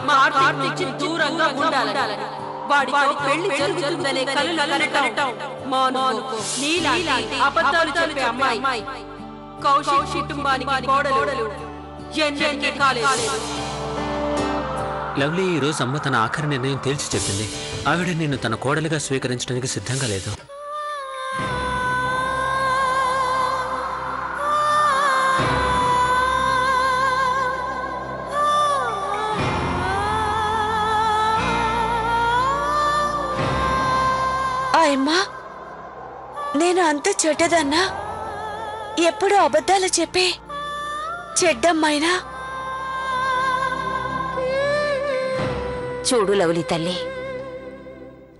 మా కార్తీక్ నుంచి దూరంగా ఉండాలని, వాడితో పెళ్లి జరుగుతుందనే కలలు కనటం మానుకో. నీలాంటి అబద్ధాలు చెప్పే అమ్మాయి కౌశిక్ కుటుంబానికి కోడలు ఎన్నెన్నో కాలేదు. లవ్లీ ఈ రోజు అమ్మ తన ఆఖరి నిర్ణయం తేల్చి చెప్పింది. ఆవిడ నిన్ను తన కోడలుగా స్వీకరించడానికి సిద్ధంగా లేదు. అమ్మా, నేను అంత చెడ్డదన్నా? ఎప్పుడు అబద్ధాలు చెప్పి చెడ్డమ్మాయినా? చూడు లవ్లీ తల్లి,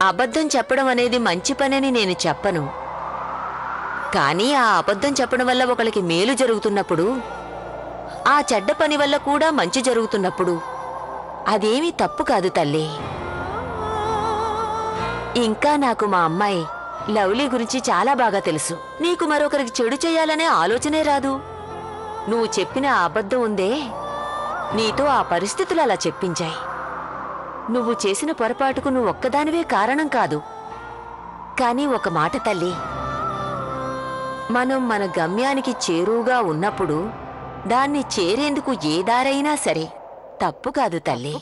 అబద్ధం చెప్పడం అనేది మంచి పనని నేను చెప్పను. కానీ ఆ అబద్ధం చెప్పడం వల్ల ఒకరికి మేలు జరుగుతున్నప్పుడు, ఆ చెడ్డ పని వల్ల కూడా మంచి జరుగుతున్నప్పుడు అదేమీ తప్పు కాదు తల్లి. ఇంకా నాకు మా అమ్మాయి లవ్లీ గురించి చాలా బాగా తెలుసు. నీకు మరొకరికి చెడు చేయాలనే ఆలోచనే రాదు. నువ్వు చెప్పిన ఆ అబద్ధం ఉందే, నీతో ఆ పరిస్థితులు అలా చెప్పించాయి. నువ్వు చేసిన పొరపాటుకు నువ్వు ఒక్కదానివే కారణం కాదు. కానీ ఒక మాట తల్లి, మనం మన గమ్యానికి చేరువుగా ఉన్నప్పుడు దాన్ని చేరేందుకు ఏ దారైనా సరే తప్పు కాదు తల్లి.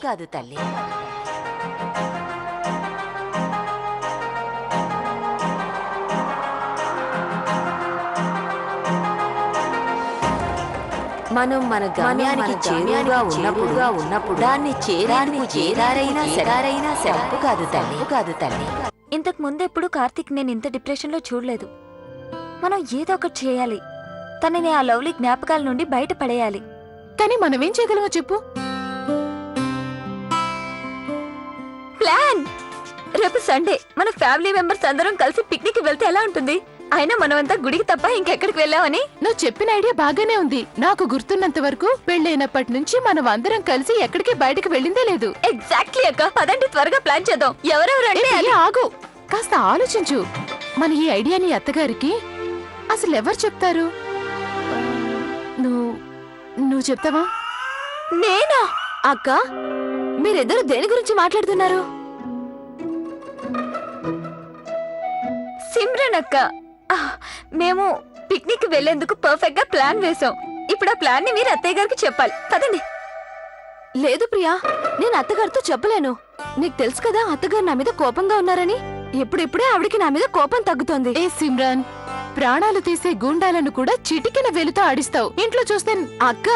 మనం మన గమ్యానికి చేరువుగా ఉన్నప్పుడు దాన్ని చేరేందుకు ఏ దారైనా సరే తప్పు కాదు తల్లి. ఇంతకు ముందెప్పుడు కార్తీక్ నేను ఇంత డిప్రెషన్ లో చూడలేదు. మనం ఏదో ఒకటి చేయాలి. తనని ఆ లవ్లీ జ్ఞాపకాల నుండి బయట పడేయాలి. కానీ మనమేం చేయగలమో చెప్పు. ప్లాన్! రేపు సండే మన ఫ్యామిలీ మెంబర్స్ అందరం కలిసి పిక్నిక్ వెళ్తే ఎలా ఉంటుంది? అయినా మనమంతా గుడికి తప్ప ఇంకెక్కడికి వెళ్ళామని. నువ్వు చెప్పిన ఐడియా బాగానే ఉంది. నాకు గుర్తున్నంత వరకు పెళ్ళైనప్పటి నుంచి మనం అందరం కలిసి ఎక్కడికి బయటకు వెళ్ళిందే లేదు. ఎగ్జాక్ట్లీ అక్క, పదండి త్వరగా ప్లాన్ చేద్దాం. ఎవరెవరంటే ఆగు, కాస్త ఆలోచించు. మన ఈ ఐడియాని అత్తగారికి అసలు ఎవరు చెప్తారు? నువ్వు చెప్తావా? నేనా? అక్క, మీరిద్దరు దేని గురించి మాట్లాడుతున్నారు? సిమ్రన్ అక్క, మేము పిక్నిక్ వెళ్లేందుకు పర్ఫెక్ట్ గా ప్లాన్ వేసాం. ఇప్పుడు ఆ ప్లాన్ ని మీరు అత్తయ్య గారికి చెప్పాలి. పదండి. లేదు ప్రియా, నేను అత్తగారితో చెప్పలేను. నీకు తెలుసు కదా అత్తగారు నా మీద కోపంగా ఉన్నారని. ఇప్పుడిప్పుడే ఆవిడికి నా మీద కోపం తగ్గుతోంది. ఏ సిమ్రాన్, ప్రాణాలు తీసే గూండాలను కూడా చిటికెన వెలుతో ఆడిస్తావు. ఇంట్లో చూస్తే అక్క,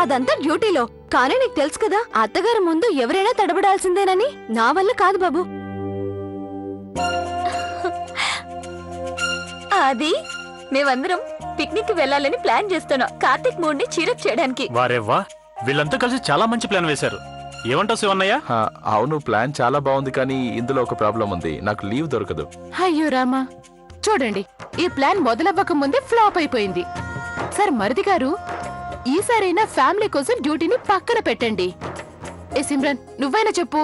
అదంతా డ్యూటీలో. కానీ నీకు తెలుసు కదా అత్తగారు ముందు ఎవరైనా తడబడాల్సిందేనని. నా వల్ల కాదు బాబు. అది మేమందరం పిక్నిక్ వెళ్ళాలని ప్లాన్ చేస్తున్నాం. కార్తీక్ మూడ్ ని చీరప్ చేయడానికి. వారేవ్వా, వీళ్ళంతా కలిసి చాలా మంచి ప్లాన్ వేశారు. ఏమంటావు శివన్నయ్య? అవును, ప్లాన్ చాలా బాగుంది. కానీ ఇందులో ఒక ప్రాబ్లం ఉంది. నాకు లీవ్ దొరకదు. అయ్యో రామా, చూడండి, ఈ ప్లాన్ మొదలవ్వక ముందే ఫ్లాప్ అయిపోయింది. సార్ మరిది గారు, ఈసారైనా ఫ్యామిలీ కోసం డ్యూటీని పక్కన పెట్టండి. ఏ సిమ్రన్, నువ్వైనా చెప్పు.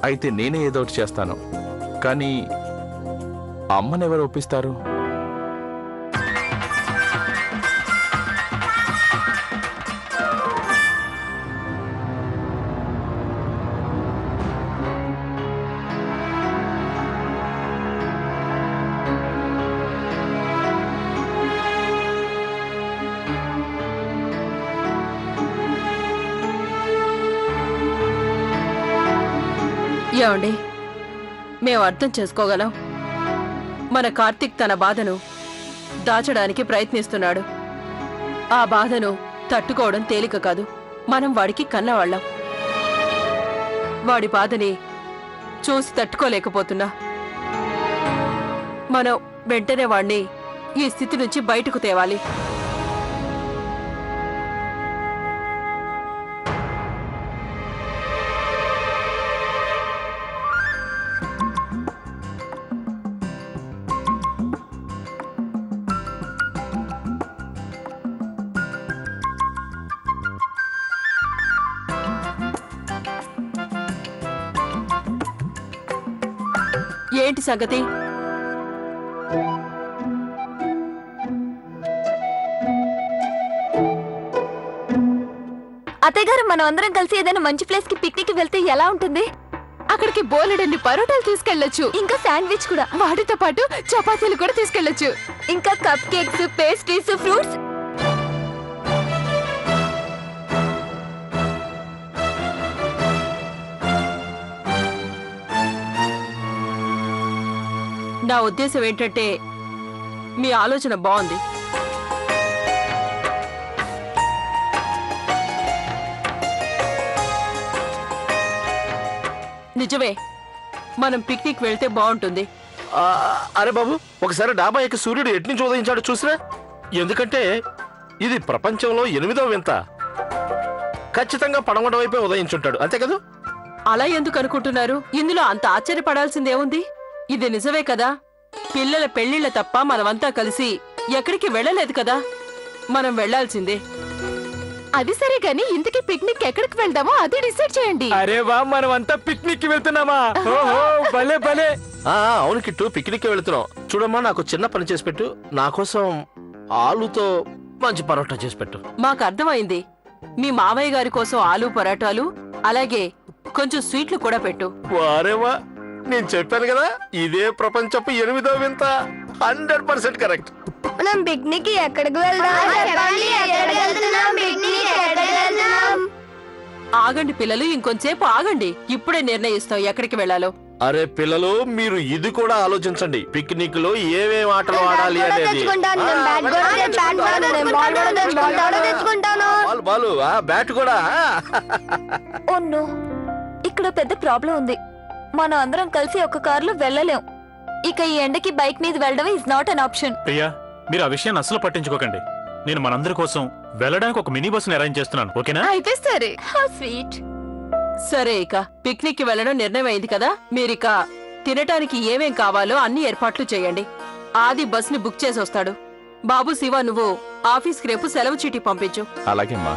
అయితే నేనే ఏదో ఒకటి చేస్తాను. కానీ అమ్మనెవరు ఒప్పిస్తారు? ఏమండి, మేము అర్థం చేసుకోగలం. మన కార్తీక్ తన బాధను దాచడానికి ప్రయత్నిస్తున్నాడు. ఆ బాధను తట్టుకోవడం తేలిక కాదు. మనం వాడికి కన్నవాళ్ళం. వాడి బాధని చూసి తట్టుకోలేకపోతున్నా. మనం వెంటనే వాణ్ణి ఈ స్థితి నుంచి బయటకు తేవాలి. ఏంటి సంగతి? అత్తయ్య గారు మనం అందరం కలిసి ఏదైనా మంచి ప్లేస్ కి పిక్నిక్ వెళ్తే ఎలా ఉంటుంది? అక్కడికి బోలెడన్ని పరోటాలు తీసుకెళ్లొచ్చు, ఇంకా శాండ్విచ్ కూడా, వాటితో పాటు చపాతీలు కూడా తీసుకెళ్లొచ్చు, ఇంకా కప్ కేక్స్, పేస్ట్రీస్, ఫ్రూట్స్. నా ఉద్దేశం ఏంటంటే మీ ఆలోచన బాగుంది. నిజమే, మనం పిక్నిక్ వెళ్తే బాగుంటుంది. అరే బాబు, ఒకసారి డాబా ఎక్కి సూర్యుడు ఎట్నుంచి ఉదయించాడు చూసినా? ఎందుకంటే ఇది ప్రపంచంలో 8వ వింత. ఖచ్చితంగా పడమట వైపే ఉదయించుంటాడు, అంతే కదా? అలా ఎందుకు అనుకుంటున్నారు? ఇందులో అంత ఆశ్చర్యపడాల్సిందేముంది? ఇది నిజమే కదా. పిల్లల పెళ్లిళ్ళ తప్ప మనమంతా కలిసి ఎక్కడికి వెళ్ళలేదు కదా. మనం వెళ్లాల్సిందే. అది సరే గాని ఇంతకీ పిక్నిక్ ఎక్కడికి వెళ్దామో అది డిసైడ్ చేయండి. అరే వా, మనం అంతా పిక్నిక్ కి వెళ్తున్నామా? ఓహో, భలే భలే. అవును కిట్టు, పిక్నిక్ వెళుతున్నాం. చూడమ్మా, నాకు చిన్న పని చేసి పెట్టు. నా కోసం ఆలుతో మంచి పరోటా చేసి పెట్టు. మాకు అర్థమైంది. మీ మావయ్య గారి కోసం ఆలు పరాటాలు, అలాగే కొంచెం స్వీట్లు కూడా పెట్టు. వారేవా, నేను చెప్పాను కదా, ఇదే ప్రపంచపు 8వ వింత. 100% కరెక్ట్. మనం పిక్నిక్ ఎక్కడికి వెళ్దాం? ఆగండి పిల్లలు, ఇంకొంచేపు ఆగండి. ఇప్పుడే నిర్ణయిస్తాం ఎక్కడికి వెళ్ళాలో. అరే పిల్లలు, మీరు ఇది కూడా ఆలోచించండి. పిక్నిక్ లో ఏమేం ఆటలు ఆడాలి అనేది. బాలు, బ్యాట్ కూడా. ఓన్నో, ఇక్కడ పెద్ద ప్రాబ్లం ఉంది. మనం అందరం కలిసి ఒక కారులో వెళ్ళలేం. ఇక ఈ ఎండకి బైక్ మీద వెళ్ళడం is not an option. Priya, మీరు ఆ విషయాన్ని అసలు పట్టించుకోకండి. నేను మనందరి కోసం వెళ్ళడానికి ఒక మినీ బస్సుని అరేంజ్ చేస్తున్నాను, ఓకేనా? అయితే సరే. స్వీట్. సరే, ఇక పిక్నిక్ కి వెళ్ళడం నిర్ణయం అయింది కదా. మీరిక తినటానికి ఏమేం కావాలో అన్ని ఏర్పాట్లు చేయండి. ఆది బస్ ని బుక్ చేసి వస్తాడు. బాబు, శివ, నువ్వు ఆఫీస్కి రేపు సెలవు చీటీ పంపించు. అలాగేమ్మా.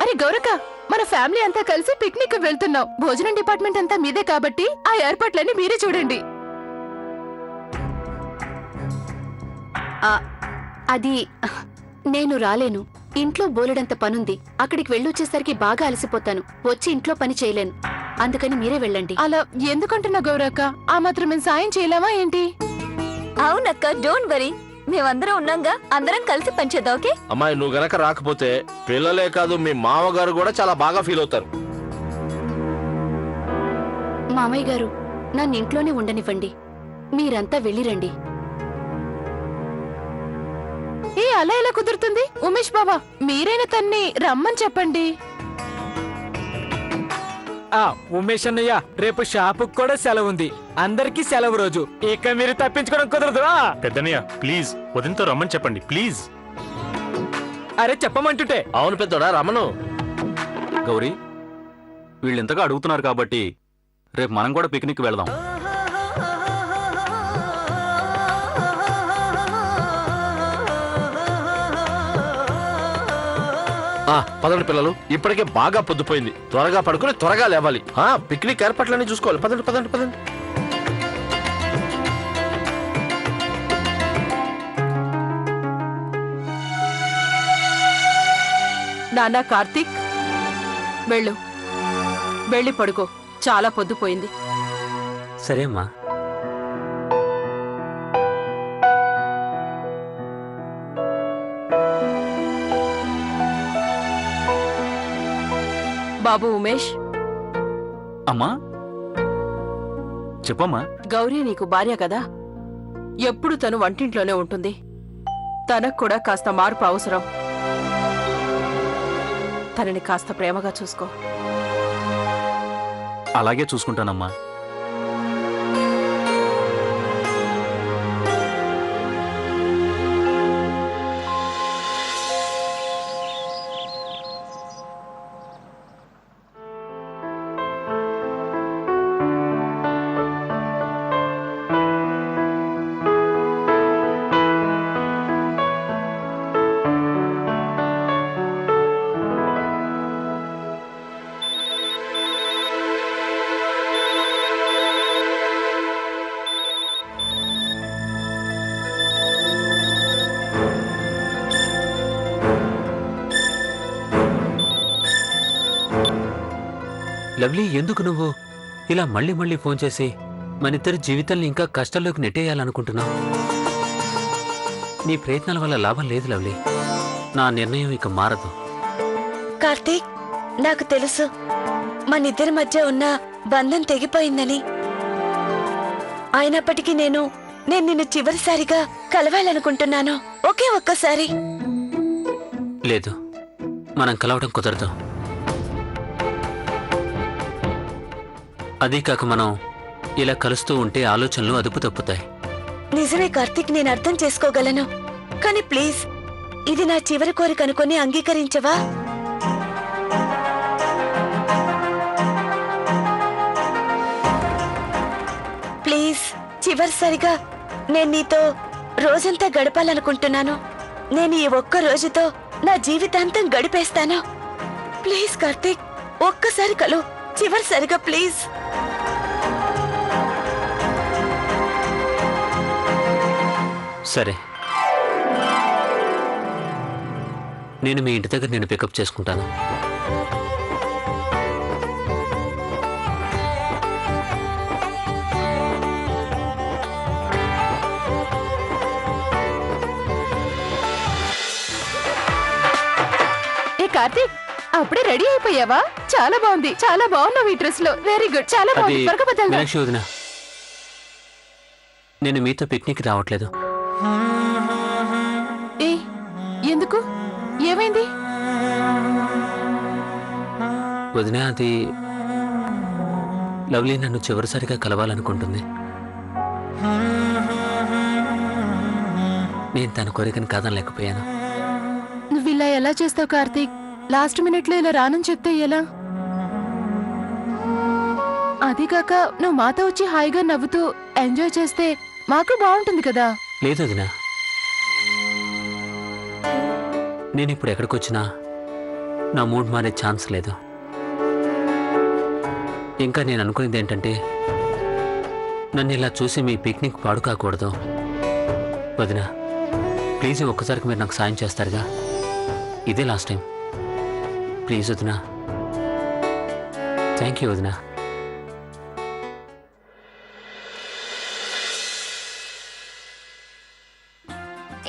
అరే గౌరక్క, మన ఫ్యామిలీ అంతా కలిసి పిక్నిక్ కి వెళ్తున్నాం. భోజనం డిపార్ట్మెంట్ అంతా మీదే కాబట్టి ఆ ఏర్పాట్లన్నీ మీరే చూడండి. అది నేను రాలేను. ఇంట్లో బోలెడంత పనుంది. అక్కడికి వెళ్ళొచ్చేసరికి బాగా అలసిపోతాను. వచ్చి ఇంట్లో పని చేయలేను. అందుకని మీరే వెళ్ళండి. అలా ఎందుకంటున్నా గౌరక్క? ఆ మాత్రం మేము సాయం చేయలేమా ఏంటి? అవునక్క, డోంట్ వరీ. మేమందరం ఉన్నాంగా, అందరం కలిసి పనిచేద్దాం, ఓకే? అమ్మాయి, నువ్వు గనక రాకపోతే పిల్లలే కాదు, మీ మామగారు కూడా చాలా బాగా ఫీల్ అవుతారు. మామయ్య గారు, నన్ను ఇంట్లోనే ఉండనివ్వండి. మీరంతా వెళ్ళిరండి. అలా ఎలా కుదురుతుంది? ఉమేష్ బాబా, మీరైనా తన్ని రమ్మని చెప్పండి. ఉమేష్ అన్నయ్య, రేపు షాపుకు కూడా సెలవు ఉంది. అందరికీ సెలవు రోజు. ఇక మీరు తప్పించుకోవడం కుదరదు. పెద్దనయ్య, ప్లీజ్ వదినతో రమ్మని చెప్పండి, ప్లీజ్. అరే చెప్పమంటుంటే. అవును పెద్దోడా, రమను. గౌరీ, వీళ్ళెంతగా అడుగుతున్నారు కాబట్టి రేపు మనం కూడా పిక్నిక్ వెళదాం. పదండి పిల్లలు, ఇప్పటికే బాగా పొద్దుపోయింది. త్వరగా పడుకుని త్వరగా లేవాలి. పిక్నిక్ ఏర్పాట్లన్నీ చూసుకోవాలి. పదండి పదండి పదండి. నాన్న కార్తీక్, వెళ్ళు, వెళ్ళి పడుకో. చాలా పొద్దుపోయింది. సరే అమ్మా. బాబు ఉమేష్. అమ్మా, చెప్పమ్మా. గౌరీ నీకు భార్య కదా, ఎప్పుడు తను వంటింట్లోనే ఉంటుంది. తనకు కూడా కాస్త మార్పు అవసరం. తనని కాస్త ప్రేమగా చూసుకో. అలాగే చూసుకుంటానమ్మా. లవ్లీ, ఎందుకు నువ్వు ఇలా మళ్ళీ మళ్ళీ ఫోన్ చేసి మనిద్దరి జీవితాల్ని ఇంకా కష్టాల్లోకి నెట్టేయాలనుకుంటున్నావు? నీ ప్రయత్నాల వల్ల లాభం లేదు లవ్లీ. నా నిర్ణయం ఇక మారదు. కార్తీక్, నాకు తెలుసు మనిద్దరి మధ్య ఉన్న బంధం తెగిపోయిందని. అయినప్పటికీ నేను నిన్ను చివరిసారిగా కలవాలనుకుంటున్నాను. ఒకే ఒక్కసారి. లేదు, మనం కలవడం కుదరదు. అదీ కాక మనం ఇలా కలుస్తూ ఉంటే ఆలోచనలు అదుపు తప్పుతాయి. నిజమే కార్తీక్, నేను అర్థం చేసుకోగలను. కానీ ప్లీజ్, ఇది నా చివరి కోరిక అనుకొని అంగీకరించవా? ప్లీజ్, చివరిసారిగా నేను నీతో రోజంతా గడపాలనుకుంటున్నాను. నేను ఈ ఒక్క రోజుతో నా జీవితాంతం గడిపేస్తాను. ప్లీజ్ కార్తీక్, ఒక్కసారి కలు, చివరిసారిగా ప్లీజ్. సరే, నేను మీ ఇంటి దగ్గర నేను పికప్ చేసుకుంటాను. ఏ కార్తీక్, అప్పుడే రెడీ అయిపోయావా? చాలా బాగుంది, చాలా బాగున్నావు ఈ డ్రెస్ లో. వెరీ గుడ్, చాలా అది బాగుంది. త్వరగా బదలుదా. మీనాక్షి వదినా, నేను మీతో పిక్నిక్ రావట్లేదు. ఏ, ఎందుకు? ఏమైంది? వదినా, అది లవ్లీ నన్ను చివరిసారిగా కలవాలనుకుంటుంది. నేను తన కోరికను కాదనలేకపోయాను. నువ్వు ఇలా ఎలా చేస్తావు కార్తీక్? లాస్ట్ మినిట్ లో ఇలా రానని చెప్తే ఎలా? అదిగాక నువ్వు మాతో వచ్చి హాయిగా నవ్వుతూ ఎంజాయ్ చేస్తే మాకు బాగుంటుంది కదా. లేదు వదినా, నేను ఇప్పుడు ఎక్కడికొచ్చినా నా మూడ్ మారే ఛాన్స్ లేదు. ఇంకా నేను అనుకునేది ఏంటంటే, నన్ను ఇలా చూసి మీ పిక్నిక్ పాడు కాకూడదు. వదినా, ప్లీజ్ ఒక్కసారికి మీరు నాకు సాయం చేస్తారుగా? ఇదే లాస్ట్ టైం. ప్లీజ్ వదినా. థ్యాంక్ యూ వదినా.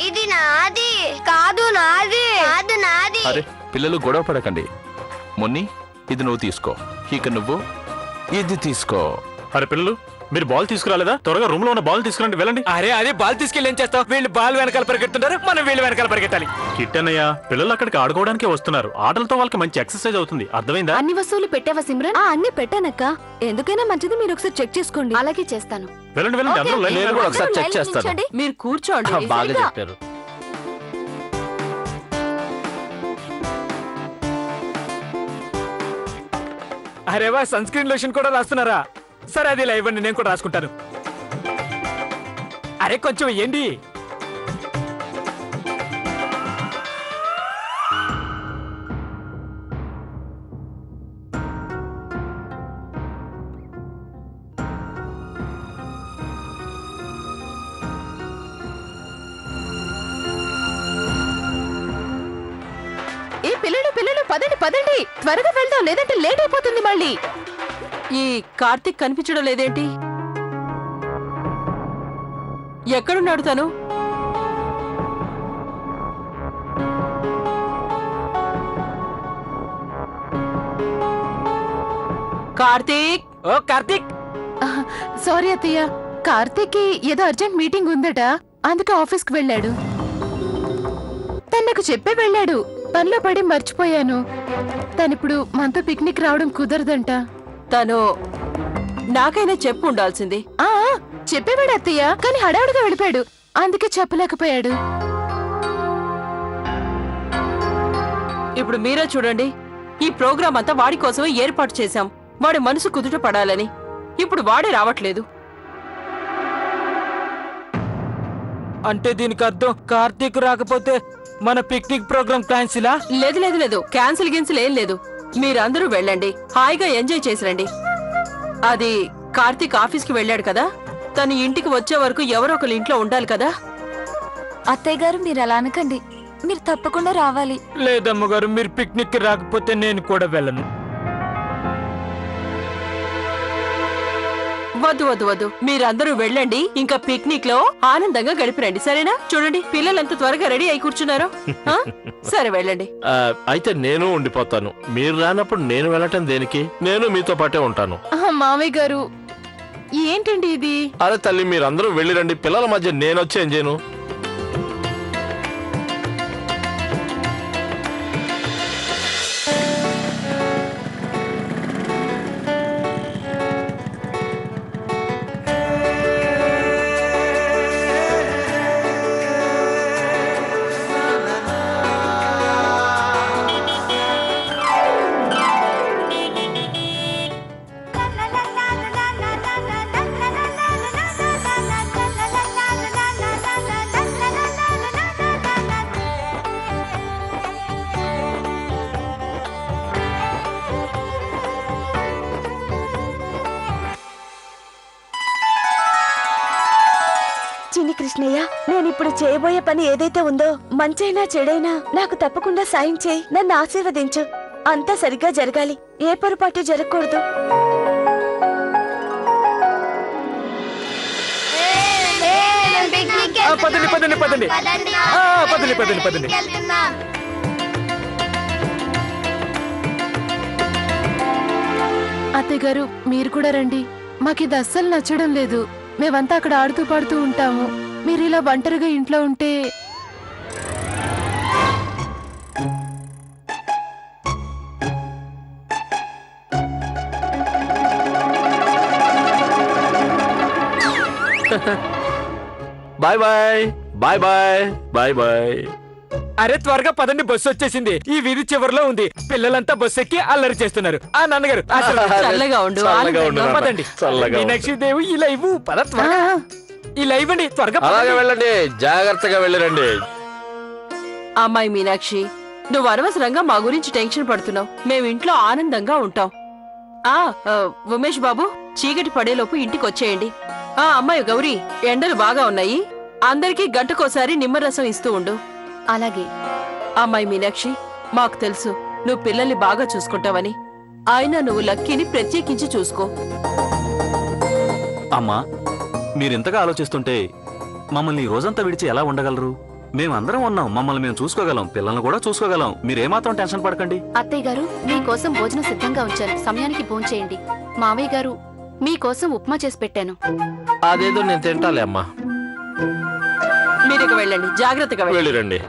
ఇది నాది కాదు, నాది కాదు, నాది. అరే పిల్లలు గొడవ పడకండి. మొన్ని, ఇది నువ్వు తీసుకో. ఇక నువ్వు ఇది తీసుకో. అరే పిల్లలు, మీరు బాల్ తీసుకురాలేదా? త్వరగా రూమ్ లో ఉన్న బాల్ తీసుకురండి, వెళ్ళండి. అరే అదే బాల్ తీసుకెళ్ళి ఏం చేస్తావు? వీళ్ళు బాల్ వెనకాల పరిగెడుతుంటారు, మనం వీళ్ళు వెనకాల పరిగెట్టాలి. కిట్టన్నయ్య, పిల్లలు అక్కడికి ఆడుకోవడానికే వస్తున్నారు. ఆటలతో వాళ్ళకి మంచి ఎక్సర్సైజ్ అవుతుంది, అర్థమైందా? అన్ని వస్తువులు పెట్టావా సిమ్రన్? అన్ని పెట్టానక్క. ఎందుకైనా మంచిది మీరు ఒకసారి చెక్ చేసుకోండి. అలాగే చేస్తాను. వెళ్ళండి వెళ్ళండి, అందరూ లైన్ లో నేను కూడా నిలబడండి. ఒకసారి చెక్ చేస్తాను. మీరు కూర్చోండి. బాగా చెప్పారు. అరే వా, సన్ స్క్రీన్ లోషన్ కూడా రాస్తున్నారా? సరే, అది ఇలా ఇవ్వండి, నేను కూడా రాసుకుంటాను. అరే కొంచెం ఏంటి? ఏ పిల్లలు పిల్లలు, పదండి పదండి, త్వరగా వెళ్దాం, లేదంటే లేట్ అయిపోతుంది మళ్ళీ. ఈ కార్తీక్ కనిపించడం లేదేంటి? ఎక్కడున్నాడు తను? కార్తీక్! ఓ కార్తీక్! సారీ అత్తయ్య, కార్తీక్ ఏదో అర్జెంట్ మీటింగ్ ఉందట, అందుకే ఆఫీస్కి వెళ్ళాడు. తనకు చెప్పే వెళ్ళాడు, పనిలో పడి మర్చిపోయాను. తనిప్పుడు మనతో పిక్నిక్ రావడం కుదరదంట. తను నాకైనా చెప్పు ఉండాల్సింది. చెప్పేవాడు అత్తయ్య, కానీ హడావుడిగా వెళ్ళిపోయాడు, అందుకే చెప్పలేకపోయాడు. ఇప్పుడు మీరే చూడండి, ఈ ప్రోగ్రాం అంతా వాడి కోసమే ఏర్పాటు చేశాం. వాడి మనసు కుదుట పడాలని. ఇప్పుడు వాడే రావట్లేదు. అంటే దీనికి అర్థం కార్తీక్ రాకపోతే మన పిక్నిక్ ప్రోగ్రామ్ క్యాన్సిలా? లేదు లేదు లేదు, క్యాన్సిల్ గిన్సిల్ ఏం లేదు. మీరందరూ వెళ్ళండి, హాయిగా ఎంజాయ్ చేసిరండి. అది కార్తీక్ ఆఫీస్కి వెళ్ళాడు కదా, తను ఇంటికి వచ్చే వరకు ఎవరో ఒకరు ఇంట్లో ఉండాలి కదా. అత్తయ్య గారు, మీరు అలా అనకండి, మీరు తప్పకుండా రావాలి. లేదమ్మగారు, మీరు పిక్నిక్ కి రాకపోతే నేను కూడా వెళ్ళను. వద్దు వద్దు వద్దు, మీరందరూ వెళ్ళండి. ఇంకా పిక్నిక్ లో ఆనందంగా గడిపిరండి, సరేనా? చూడండి పిల్లలు ఎంత త్వరగా రెడీ అయి కూర్చున్నారో. ఆ? సరే వెళ్ళండి. అయితే నేను ఉండిపోతాను. మీరు రానప్పుడు నేను వెళ్ళటం దేనికి? నేను మీతో పాటే ఉంటాను. మామయ్య గారు ఏంటండి ఇది? అరే తల్లి, మీరందరూ వెళ్ళిరండి. పిల్లల మధ్య నేను వచ్చి ఏం చేయను? చిన్ని కృష్ణయ్య, నేనిప్పుడు చేయబోయే పని ఏదైతే ఉందో, మంచైనా చెడైనా నాకు తప్పకుండా సాయం చేయి. నన్ను ఆశీర్వదించు. అంతా సరిగ్గా జరగాలి, ఏ పొరపాటు జరగకూడదు. పదండి పదండి పదండి పదండి పదండి పదండి. అత్తయ్య గారు మీరు కూడా రండి. మాకిది అస్సలు నచ్చడం లేదు. మేమంతా అక్కడ ఆడుతూ పాడుతూ ఉంటాము. మీరు ఇలా ఒంటరిగా ఇంట్లో ఉంటే bye bye bye bye bye bye. అరే త్వరగా పదండి, బస్సు వచ్చేసింది. ఈ వీధి చివరిలో ఉంది. పిల్లలంతా బస్సు ఎక్కి అల్లరి చేస్తున్నారు. ఆ నాన్నగారు చల్లగా ఉండు, పదండి. మీనాక్షి దేవి ఇలా ఇవ్వు, పద త్వరగా ఇలా ఇవ్వండి, త్వరగా అలాగే వెళ్ళండి, జాగ్రత్తగా వెళ్ళిరండి. అమ్మాయి మీనాక్షి, నువ్వు అనవసరంగా మా గురించి టెన్షన్ పడుతున్నావు. మేము ఇంట్లో ఆనందంగా ఉంటాం. ఉమేష్ బాబు, చీకటి పడేలోపు ఇంటికి వచ్చేయండి. అమ్మాయి గౌరీ, ఎండలు బాగా ఉన్నాయి. అందరికీ గంటకోసారి నిమ్మరసం ఇస్తూ ఉండు. అలాగే. అమ్మాయి మీనాక్షి, మాకు తెలుసు నువ్వు పిల్లల్ని బాగా చూసుకుంటావని. అయినా నువ్వు లక్కీని ప్రత్యేకించి చూసుకో. అమ్మా, మీరింతగా ఆలోచిస్తుంటే మమ్మల్ని ఈ రోజంతా విడిచి ఎలా ఉండగలరు? మేమందరం ఉన్నాం, మమ్మల్ని మేము చూసుకోగలం, పిల్లల్ని కూడా చూసుకోగలం. మీరేమాత్రం టెన్షన్ పడకండి. అత్తయ్య గారు, మీకోసం భోజనం సిద్ధంగా ఉంచాను, సమయానికి భోంచేయండి. మావయ్య గారు, మీకోసం ఉప్మా చేసి పెట్టాను. అదేదో నేను తింటాలే అమ్మా. మీరు వెళ్ళండి, జాగ్రత్తగా వెళ్ళిరండి.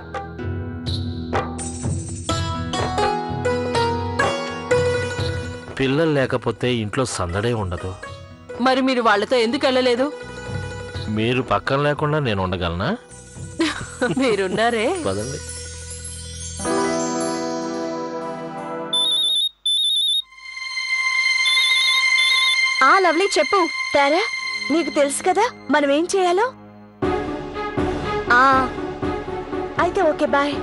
పిల్లలు లేకపోతే ఇంట్లో సందడే ఉండదు. మరి మీరు వాళ్ళతో ఎందుకు వెళ్ళలేదు? మీరు పక్కన లేకుండా నేను ఉండగలనా? మీరున్నారే. పదండి. లవ్లీ చెప్పు. తారా, నీకు తెలుసు కదా మనం ఏం చేయాలో. అయితే ఓకే, బాయ్.